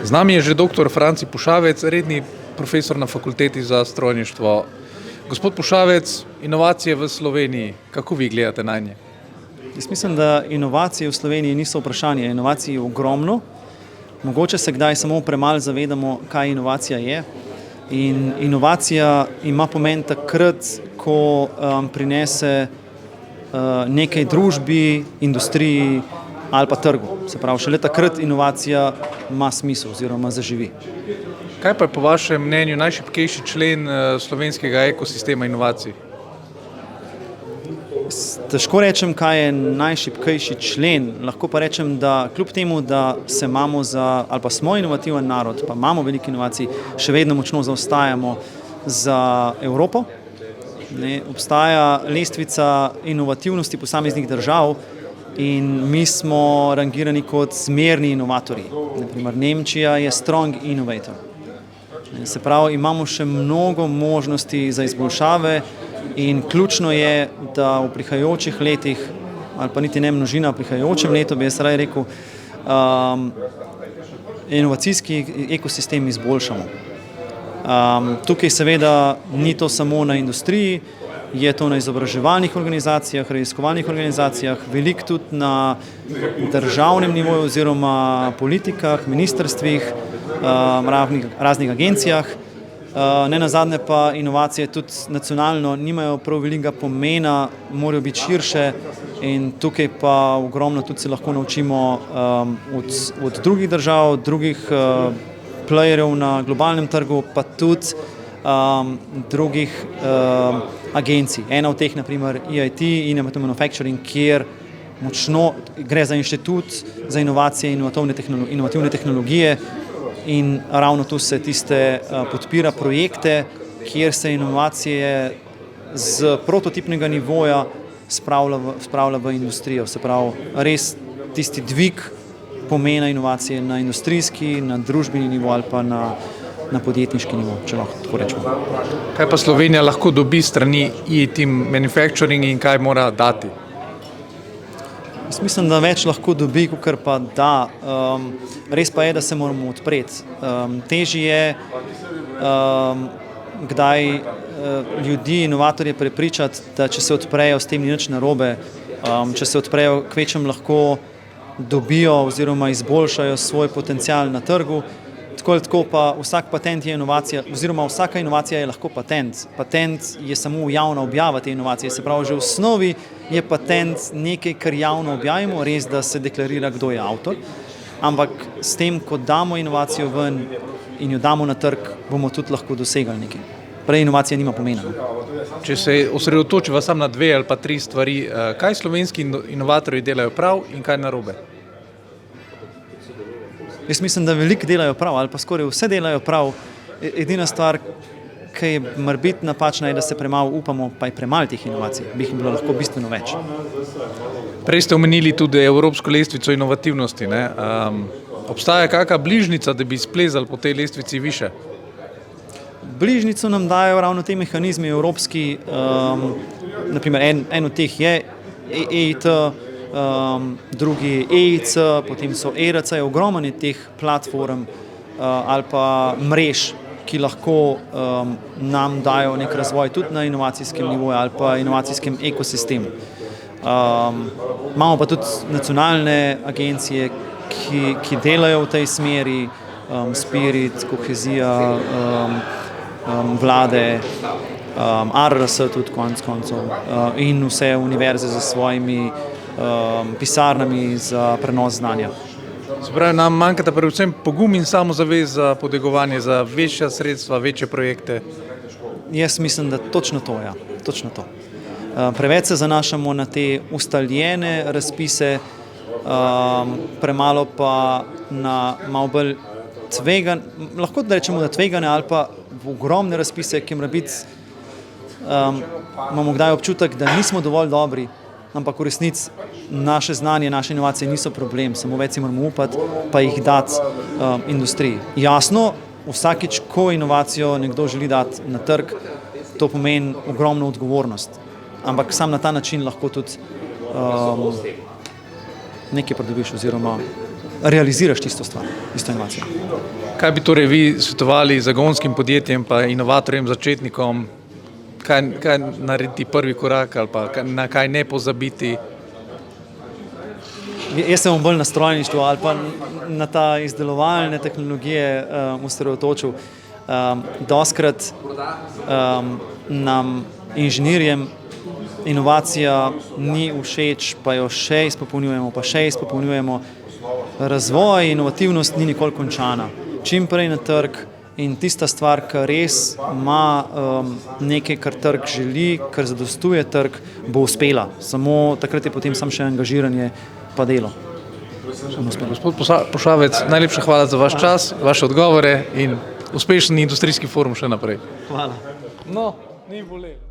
Z nami je že dr. Franci Pušavec, redni profesor na Fakulteti za strojništvo. Gospod Pušavec, inovacije v Sloveniji, kako vi gledate na nje? Jaz mislim, da inovacije v Sloveniji niso vprašanje. Inovacij je ogromno. Mogoče se kdaj samo premalo zavedamo, kaj inovacija je. In inovacija ima pomen takrat, ko prinese nekaj družbi, industriji ali pa trgu. Se pravi, šele takrat inovacija ima smisel oziroma zaživi. Kaj pa je po vašem mnenju najšibkejši člen slovenskega ekosistema inovacij? Težko rečem, kaj je najšibkejši člen. Lahko pa rečem, da kljub temu, da se imamo ali pa smo inovativen narod, pa imamo veliko inovacij, še vedno močno zaostajamo za Evropo. Obstaja lestvica inovativnosti posameznih držav in mi smo rangirani kot zmerni inovatorji. Naprimer, Nemčija je strong innovator. Se pravi, imamo še mnogo možnosti za izboljšave in ključno je, da v prihajajočih letih, ali pa niti ne množina, v prihajajočem letu, bi jaz raje rekel, inovacijski ekosistem izboljšamo. Tukaj seveda ni to samo na industriji, je to na izobraževalnih organizacijah, raziskovalnih organizacijah, veliko tudi na državnem nivoju oziroma politikah, ministrstvih, raznih agencijah. Nenazadnje pa inovacije tudi nacionalno nimajo prav velikega pomena, morajo biti širše in tukaj pa ogromno tudi se lahko naučimo od drugih držav, drugih playerjev na globalnem trgu, pa tudi drugih agencij. Ena od teh, naprimer EIT, Innovative Manufacturing, kjer močno gre za inštitut za inovacije in inovativne tehnologije in ravno tu se tiste podpira projekte, kjer se inovacije z prototipnega nivoja spravlja v industrijo. Se pravi, res tisti dvig pomena inovacije na industrijski, na družbeni nivo ali pa na podjetniški nivo, če lahko tako rečemo. Kaj pa Slovenija lahko dobi strani EIT Manufacturing in kaj mora dati? Jaz mislim, da več lahko dobi, kakor pa da. Res pa je, da se moramo odpreti. Težje je kdaj ljudi, inovatorje prepričati, da če se odprejo, s tem ni nič narobe. Če se odprejo, kvečem lahko dobijo oziroma izboljšajo svoj potencial na trgu. Tako ali tako pa vsak patent je inovacija, oziroma vsaka inovacija je lahko patent. Patent je samo javna objava te inovacije, se pravi, že v osnovi je patent nekaj, kar javno objavimo, res, da se deklarira, kdo je avtor, ampak s tem, ko damo inovacijo ven in jo damo na trg, bomo tudi lahko dosegali nekaj. Prej inovacija nima pomena. Če se osredotočiva samo na 2 ali pa 3 stvari, kaj slovenski inovatorji delajo prav in kaj narobe? Jaz mislim, da veliko delajo prav, ali pa skoraj vse delajo prav. Edina stvar, ki je morebiti napačna, je, da se premalo upamo, pa je premalo teh inovacij. Bi jih bilo lahko bistveno več. Prej ste omenili tudi Evropsko lestvico inovativnosti. Obstaja kakšna bližnjica, da bi splezali po tej lestvici više? Bližnjico nam dajo ravno te mehanizmi evropski, naprimer en od teh je EIT, drugi EIC, potem so ERC, ogromno teh platform ali pa mrež, ki lahko nam dajo nek razvoj tudi na inovacijskem nivoju ali pa inovacijskem ekosistemu. Imamo pa tudi nacionalne agencije, ki delajo v tej smeri, Spirit, kohezija, vlade, ARRS tudi konec koncev in vse univerze za svojimi pisarnami za prenos znanja. Se pravi, nam manjkata predvsem pogum in samozavest za podegovanje, za večja sredstva, večje projekte? Jaz mislim, da točno to, ja. Točno to. Preveč se zanašamo na te ustaljene razpise, premalo pa na malo bolj tvegane, lahko da rečemo, da tvegane ali pa ogromne razpise, ki imamo kdaj občutek, da nismo dovolj dobri, ampak v resnici naše znanje, naše inovacije niso problem, samo več si moramo upati, pa jih dati industriji. Jasno, vsakič, ko inovacijo nekdo želi dati na trg, to pomeni ogromno odgovornost. Ampak sam na ta način lahko tudi nekaj pridobiš oziroma realiziraš tisto stvar, tisto inovacijo. Kaj bi torej vi svetovali zagonskim podjetjem pa inovatorjem, začetnikom, kaj narediti prvi korak ali pa na kaj ne pozabiti? Jaz se bom bolj na strojništvo ali pa na ta izdelovalne tehnologije osredotočil. Doskrat nam inženirjem inovacija ni všeč, pa jo še izpopolnjujemo. Razvoj, inovativnost ni nikoli končana. Čim prej na trg in tista stvar, ki res ima nekaj, kar trg želi, kar zadostuje trg, bo uspela. Samo takrat je potem samo še angažiranje pa delo. Gospod Pušavec, najlepša hvala za vaš čas, vaše odgovore in uspešen industrijski forum še naprej. Hvala. No, ni bolelo.